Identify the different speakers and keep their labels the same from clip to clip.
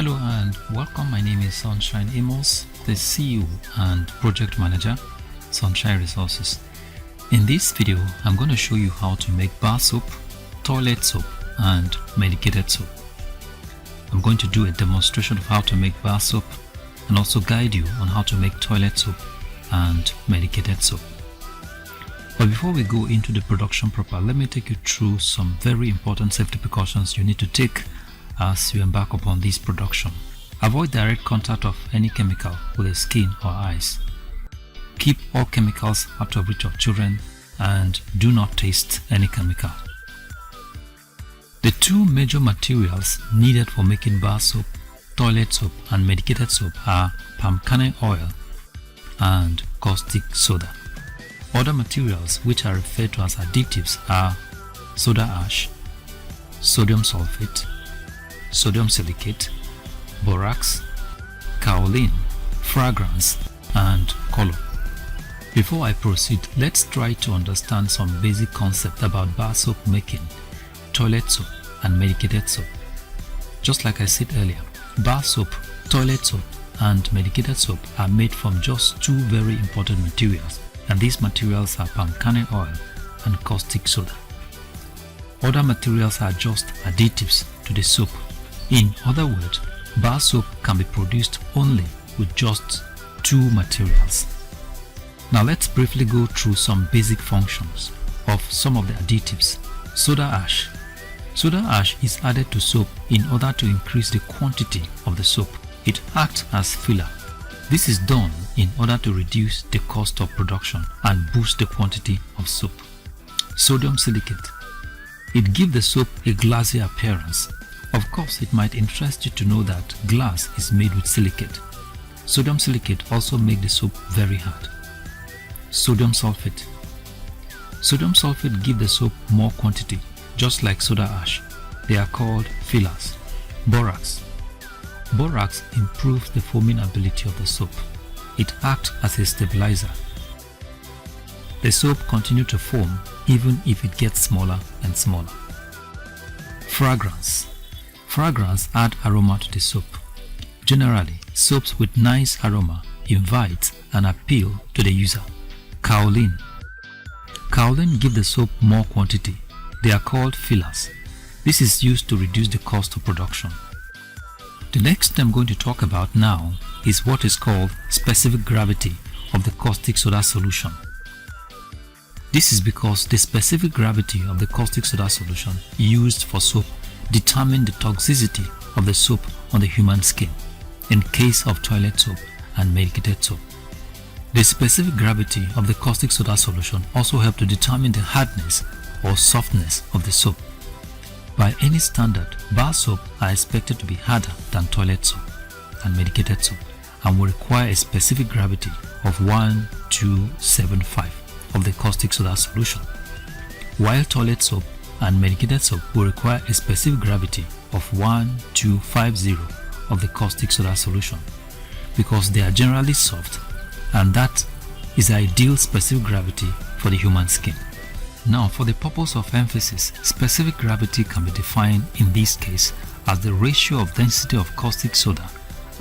Speaker 1: Hello and welcome. My name is Sunshine Amos, the CEO and Project Manager, Sunshine Resources. In this video, I'm going to show you how to make bar soap, toilet soap and medicated soap. I'm going to do a demonstration of how to make bar soap and also guide you on how to make toilet soap and medicated soap. But before we go into the production proper, let me take you through some very important safety precautions you need to take as you embark upon this production. Avoid direct contact of any chemical with the skin or eyes. Keep all chemicals out of reach of children and do not taste any chemical. The two major materials needed for making bar soap, toilet soap and medicated soap are palm kernel oil and caustic soda. Other materials which are referred to as additives are soda ash, sodium sulfate, sodium silicate, borax, kaolin, fragrance and color. Before I proceed, let's try to understand some basic concept about bar soap making, toilet soap and medicated soap. Just like I said earlier, bar soap, toilet soap and medicated soap are made from just two very important materials, and these materials are palm kernel oil and caustic soda. Other materials are just additives to the soap. In other words, bar soap can be produced only with just two materials. Now let's briefly go through some basic functions of some of the additives. Soda ash. Soda ash is added to soap in order to increase the quantity of the soap. It acts as filler. This is done in order to reduce the cost of production and boost the quantity of soap. Sodium silicate. It gives the soap a glassy appearance. Of course, it might interest you to know that glass is made with silicate. Sodium silicate also makes the soap very hard. Sodium sulfate. Sodium sulfate gives the soap more quantity, just like soda ash. They are called fillers. Borax. Borax improves the foaming ability of the soap. It acts as a stabilizer. The soap continues to foam even if it gets smaller and smaller. Fragrance. Fragrance adds aroma to the soap. Generally, soaps with nice aroma invite and appeal to the user. Kaolin. Kaolin gives the soap more quantity. They are called fillers. This is used to reduce the cost of production. The next thing I'm going to talk about now is what is called specific gravity of the caustic soda solution. This is because the specific gravity of the caustic soda solution used for soap determine the toxicity of the soap on the human skin in case of toilet soap and medicated soap. The specific gravity of the caustic soda solution also helps to determine the hardness or softness of the soap. By any standard, bar soap are expected to be harder than toilet soap and medicated soap and will require a specific gravity of 1275 of the caustic soda solution, while toilet soap and medicated soap will require a specific gravity of 1250 of the caustic soda solution because they are generally soft, and that is the ideal specific gravity for the human skin. Now, for the purpose of emphasis, specific gravity can be defined in this case as the ratio of density of caustic soda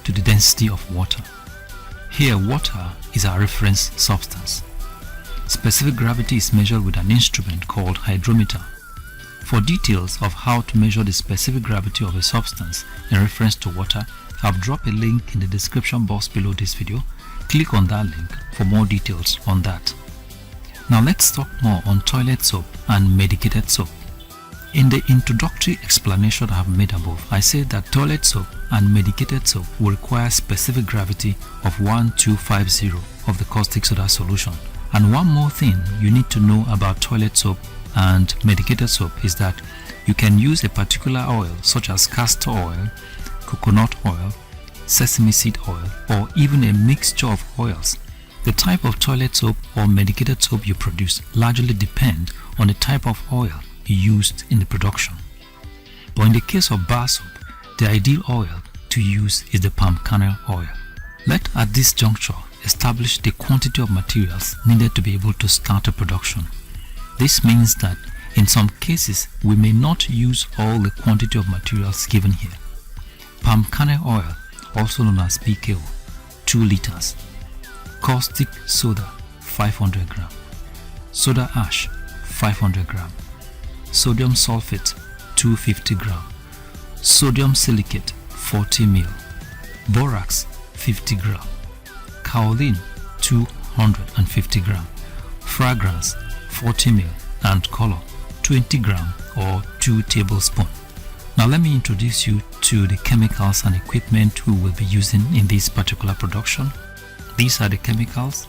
Speaker 1: to the density of water. Here, water is our reference substance. Specific gravity is measured with an instrument called hydrometer. For details of how to measure the specific gravity of a substance in reference to water, I've dropped a link in the description box below this video. Click on that link for more details on that. Now let's talk more on toilet soap and medicated soap. In the introductory explanation I have made above, I said that toilet soap and medicated soap will require specific gravity of 1250 of the caustic soda solution. And one more thing you need to know about toilet soap and medicated soap is that you can use a particular oil such as castor oil, coconut oil, sesame seed oil, or even a mixture of oils. The type of toilet soap or medicated soap you produce largely depend on the type of oil used in the production. But in the case of bar soap, the ideal oil to use is the palm kernel oil. Let at this juncture establish the quantity of materials needed to be able to start a production. This means that in some cases we may not use all the quantity of materials given here. palm kernel oil, also known as PKO, 2 liters, caustic soda 500 gram, soda ash 500 gram, sodium sulfate 250 gram, sodium silicate 40 ml, borax 50 gram, kaolin 250 gram, fragrance 40 ml, and color 20 gram or 2 tablespoons. Now let me introduce you to the chemicals and equipment we will be using in this particular production. These are the chemicals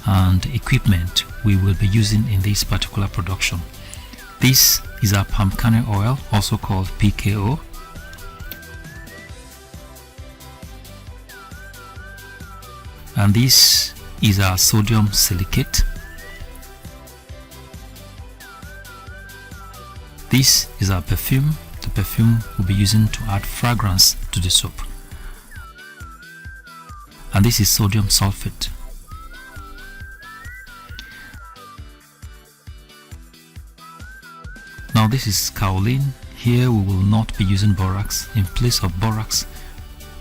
Speaker 1: and equipment we will be using in this particular production. This is our palm kernel oil, also called PKO. And this is our sodium silicate. This is our perfume. The perfume we'll be using to add fragrance to the soap. And this is sodium sulfate. Now this is kaolin. Here we will not be using borax. In place of borax,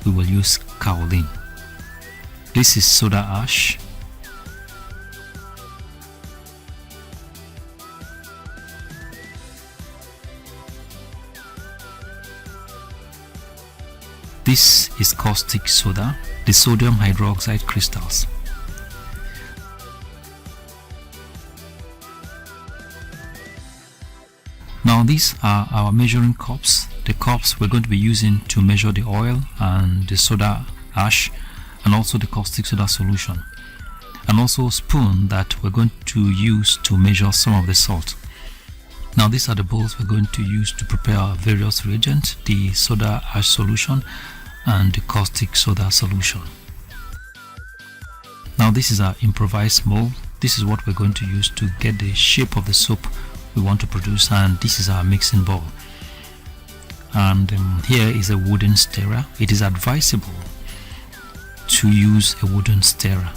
Speaker 1: we will use kaolin. This is soda ash. This is caustic soda, the sodium hydroxide crystals. Now these are our measuring cups, the cups we're going to be using to measure the oil and the soda ash and also the caustic soda solution, and also a spoon that we're going to use to measure some of the salt. Now these are the bowls we're going to use to prepare our various reagents, the soda ash solution and the caustic soda solution. Now this is our improvised mold. This is what we're going to use to get the shape of the soap we want to produce, and this is our mixing bowl. And here is a wooden stirrer. It is advisable to use a wooden stirrer.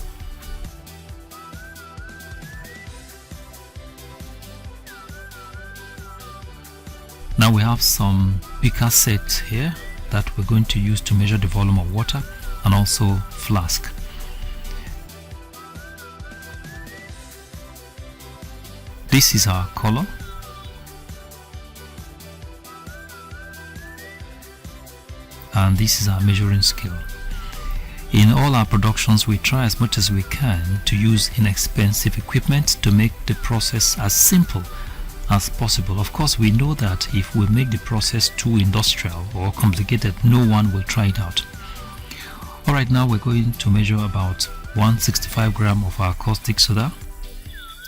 Speaker 1: Now we have some beaker sets here that we're going to use to measure the volume of water, and also flask. This is our color. And this is our measuring scale. In all our productions, we try as much as we can to use inexpensive equipment to make the process as simple as possible. Of course, we know that if we make the process too industrial or complicated, no one will try it out. Alright, now we're going to measure about 165 gram of our caustic soda,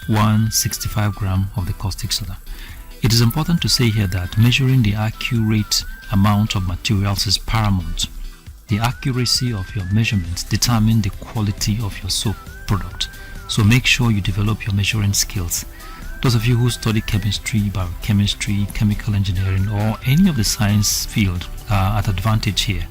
Speaker 1: 165 gram of the caustic soda. It is important to say here that measuring the accurate amount of materials is paramount. The accuracy of your measurements determine the quality of your soap product. So make sure you develop your measuring skills. Those of you who study chemistry, biochemistry, chemical engineering, or any of the science field are at advantage here.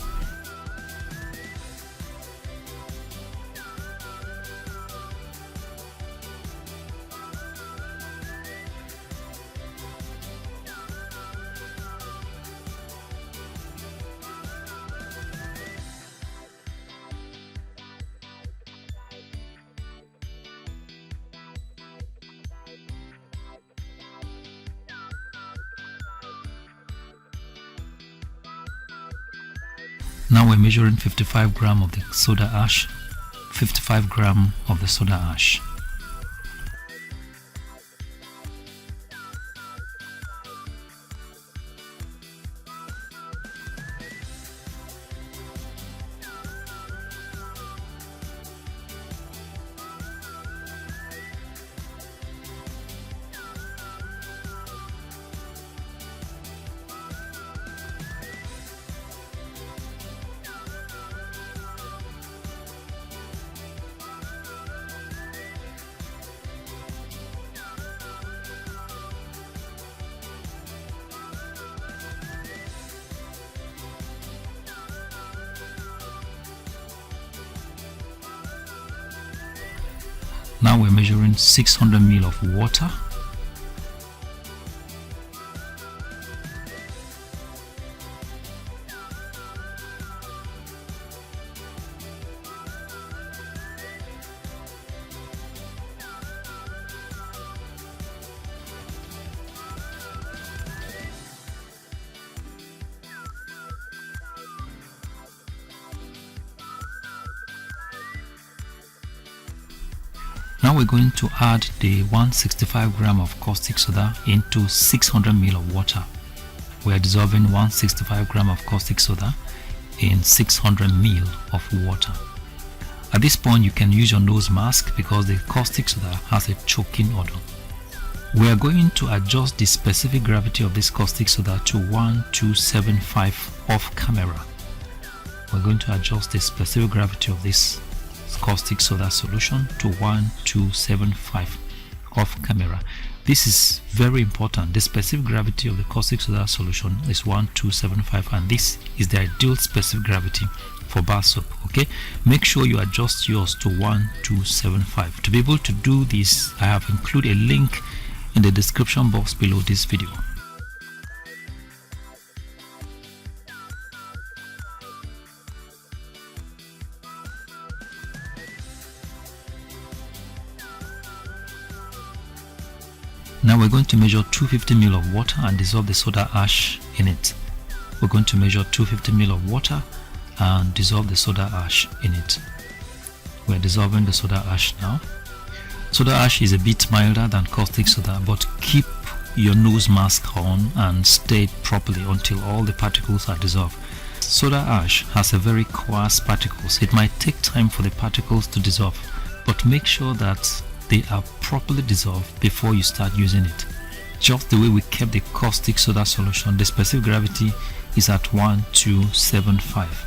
Speaker 1: Now we're measuring 55 gram of the soda ash, 55 gram of the soda ash. Now we're measuring 600 ml of water. Now we're going to add the 165 gram of caustic soda into 600 ml of water. We are dissolving 165 gram of caustic soda in 600 ml of water. At this point you can use your nose mask because the caustic soda has a choking odor. We are going to adjust the specific gravity of this caustic soda to 1275 off camera. We're going to adjust the specific gravity of this caustic soda solution to 1275 off camera. This is very important. The specific gravity of the caustic soda solution is 1275, and this is the ideal specific gravity for bar soap. Okay, make sure you adjust yours to 1275. To be able to do this, I have included a link in the description box below this video. Now we're going to measure 250 ml of water and dissolve the soda ash in it. We're going to measure 250 ml of water and dissolve the soda ash in it. We're dissolving the soda ash now. Soda ash is a bit milder than caustic soda, but keep your nose mask on and stir it properly until all the particles are dissolved. Soda ash has a very coarse particles. It might take time for the particles to dissolve, but make sure that they are properly dissolved before you start using it. Just the way we kept the caustic soda solution, the specific gravity is at 1275.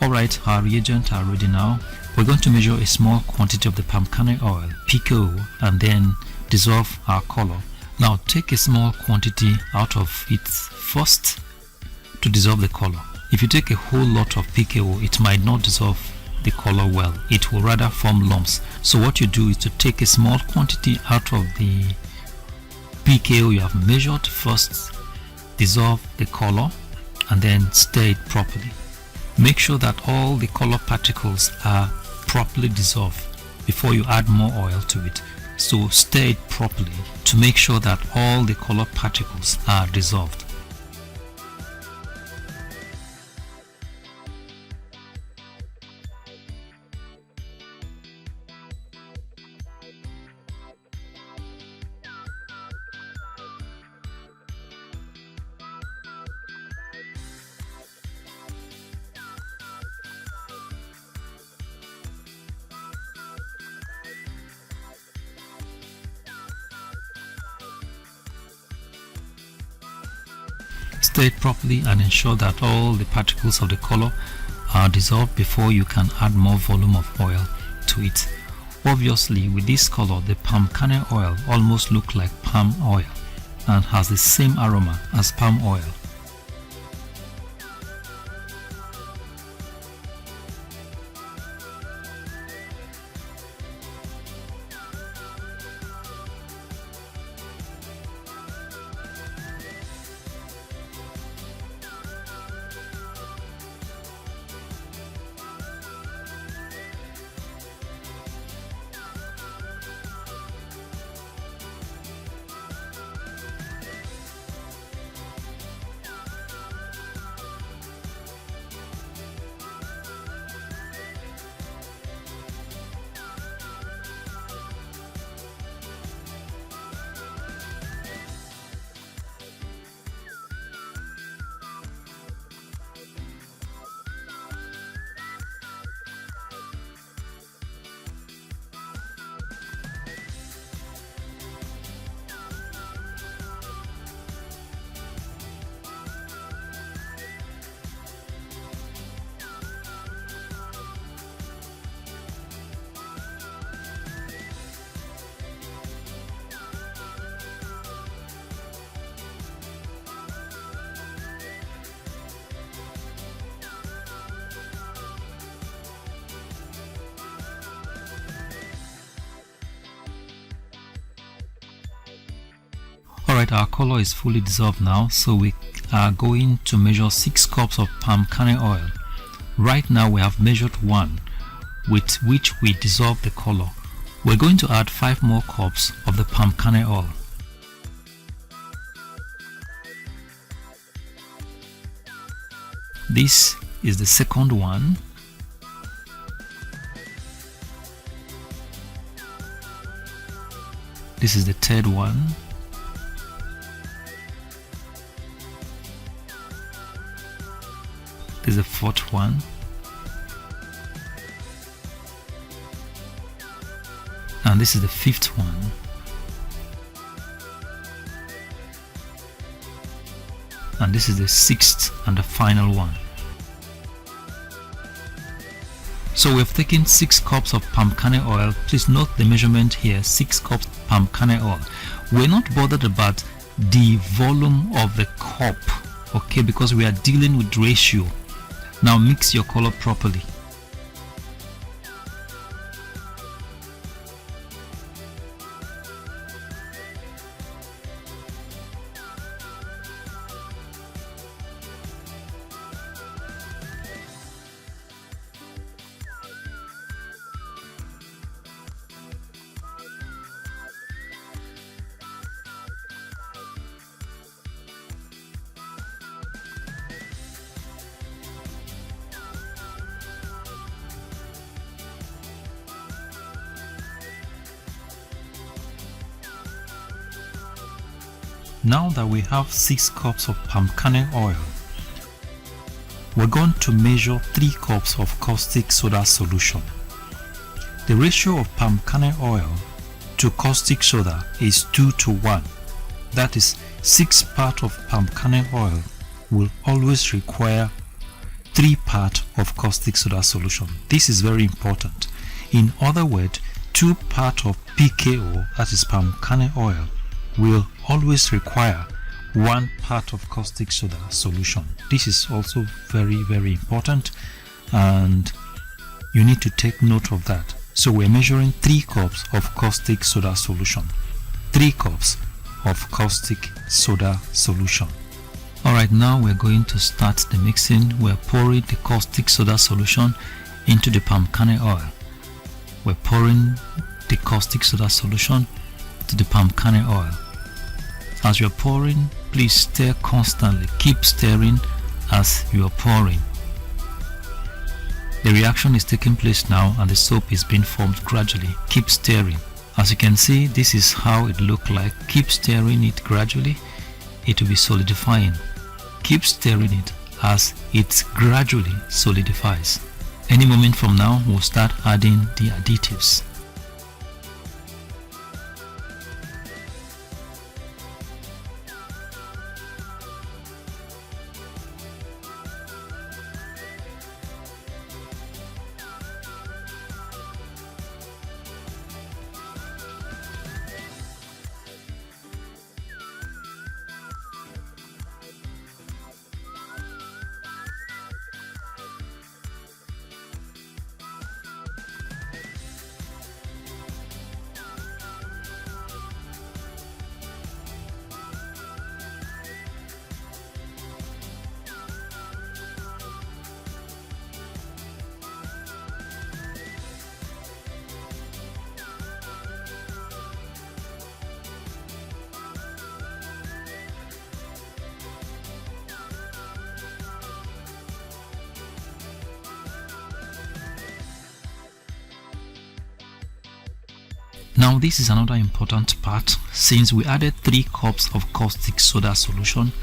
Speaker 1: Alright, our reagents are ready now. We're going to measure a small quantity of the palm kernel oil, PKO, and then dissolve our color. Now take a small quantity out of it first to dissolve the color. If you take a whole lot of PKO, it might not dissolve the color well. It will rather form lumps. So what you do is to take a small quantity out of the PKO you have measured first, dissolve the color, and then stir it properly. Make sure that all the color particles are properly dissolved before you add more oil to it. So stir it properly to make sure that all the color particles are dissolved. Stir it properly and ensure that all the particles of the color are dissolved before you can add more volume of oil to it. Obviously, with this color, the palm kernel oil almost looks like palm oil and has the same aroma as palm oil. Alright, our color is fully dissolved now, so we are going to measure 6 cups of palm kernel oil. Right now we have measured 1, with which we dissolve the color. We're going to add 5 more cups of the palm kernel oil. This is the second one. This is the third one. This is the fourth one. And this is the fifth one. And this is the sixth and the final one. So we have taken 6 cups of palm kernel oil. Please note the measurement here, 6 cups of palm kernel oil. We're not bothered about the volume of the cup, okay, because we are dealing with ratio. Now mix your color properly. Now that we have 6 cups of palm kernel oil, we're going to measure 3 cups of caustic soda solution. The ratio of palm kernel oil to caustic soda is 2:1. That is, 6 parts of palm kernel oil will always require 3 parts of caustic soda solution. This is very important. In other words, 2 parts of PKO, that is palm kernel oil, will always require 1 part of caustic soda solution. This is also very, very important, and you need to take note of that. So we're measuring 3 cups of caustic soda solution. 3 cups of caustic soda solution. Alright, now we're going to start the mixing. We're pouring the caustic soda solution into the palm kernel oil. We're pouring the caustic soda solution to the palm kernel oil. As you're pouring, please stir constantly. Keep stirring as you are pouring. The reaction is taking place now and the soap is being formed gradually. Keep stirring. As you can see, this is how it looks like. Keep stirring it gradually. It will be solidifying. Keep stirring it as it gradually solidifies. Any moment from now, we'll start adding the additives. Now this is another important part. Since we added 3 cups of caustic soda solution,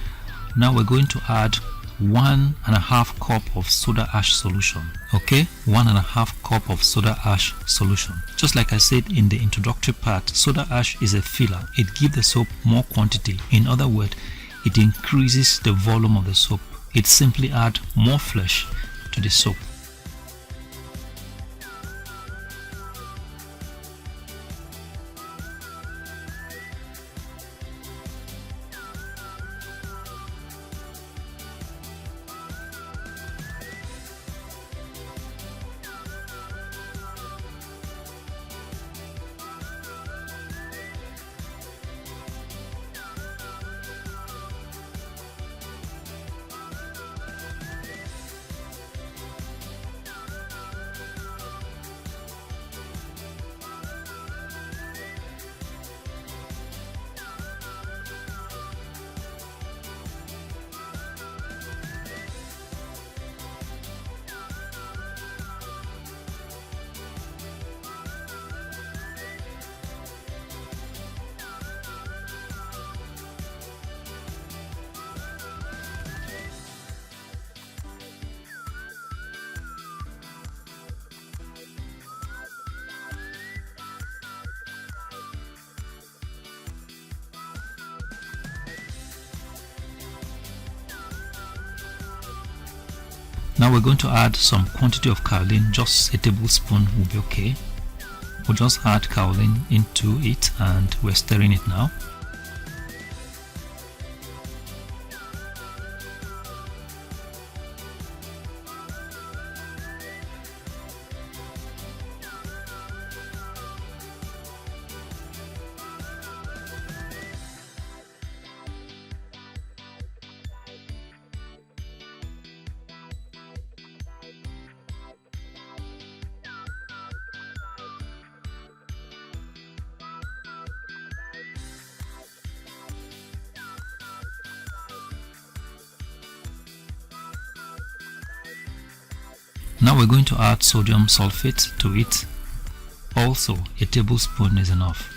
Speaker 1: now we're going to add 1.5 cup of soda ash solution. Okay, 1.5 cup of soda ash solution. Just like I said in the introductory part, soda ash is a filler. It gives the soap more quantity. In other words, it increases the volume of the soap. It simply adds more flesh to the soap. Now we're going to add some quantity of kaolin. Just a tablespoon will be okay. We'll just add kaolin into it and we're stirring it now. Now we're going to add sodium sulfate to it. Also, a tablespoon is enough.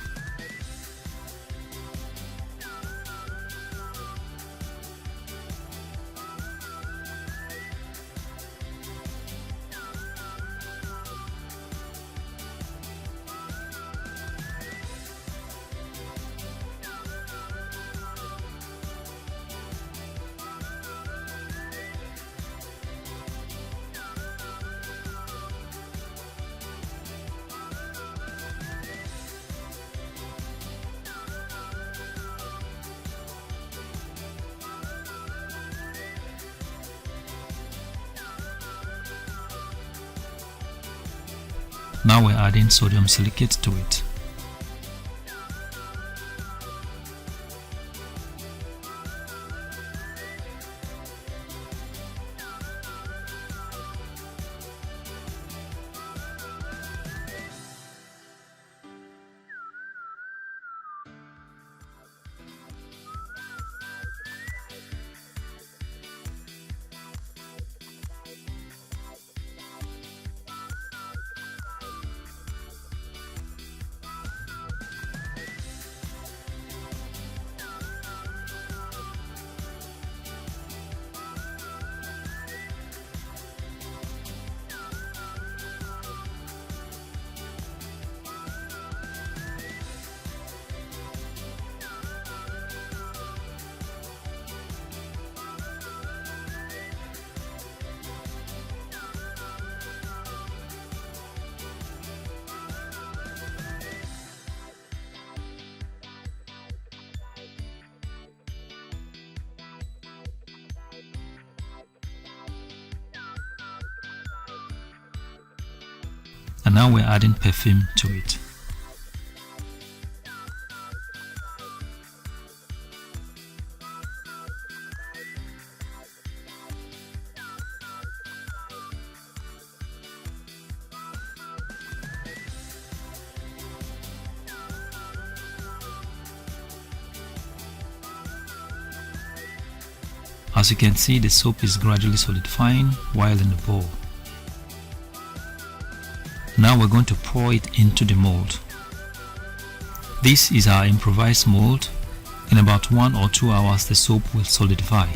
Speaker 1: Now we're adding sodium silicate to it. And now we're adding perfume to it. As you can see, the soap is gradually solidifying while in the bowl. Now we're going to pour it into the mold. This is our improvised mold. In about 1 or 2 hours the soap will solidify.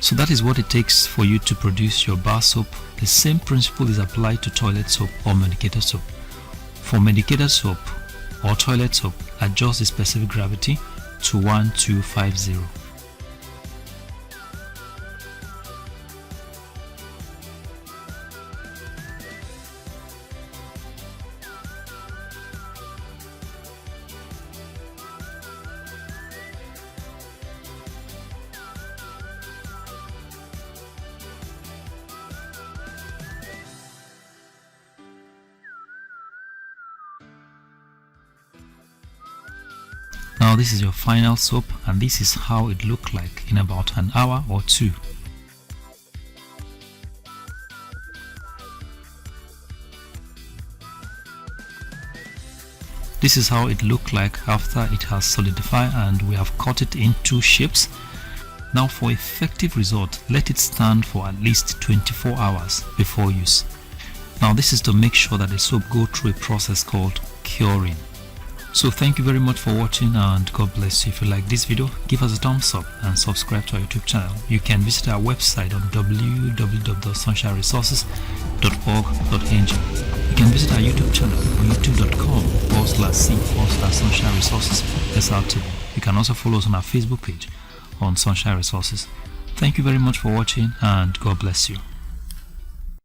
Speaker 1: So that is what it takes for you to produce your bar soap. The same principle is applied to toilet soap or medicated soap. For medicated soap or toilet soap, adjust the specific gravity to 1250. Now this is your final soap, and this is how it looked like in about an hour or 2. This is how it looked like after it has solidified, and we have cut it in 2 shapes. Now for effective result, let it stand for at least 24 hours before use. Now this is to make sure that the soap go through a process called curing. So thank you very much for watching, and God bless you. If you like this video, give us a thumbs up and subscribe to our YouTube channel. You can visit our website on www.sunshineresources.org.ng. You can visit our YouTube channel on youtube.com/c/Sunshine Resources SRTV. You can also follow us on our Facebook page on Sunshine Resources. Thank you very much for watching, and God bless you.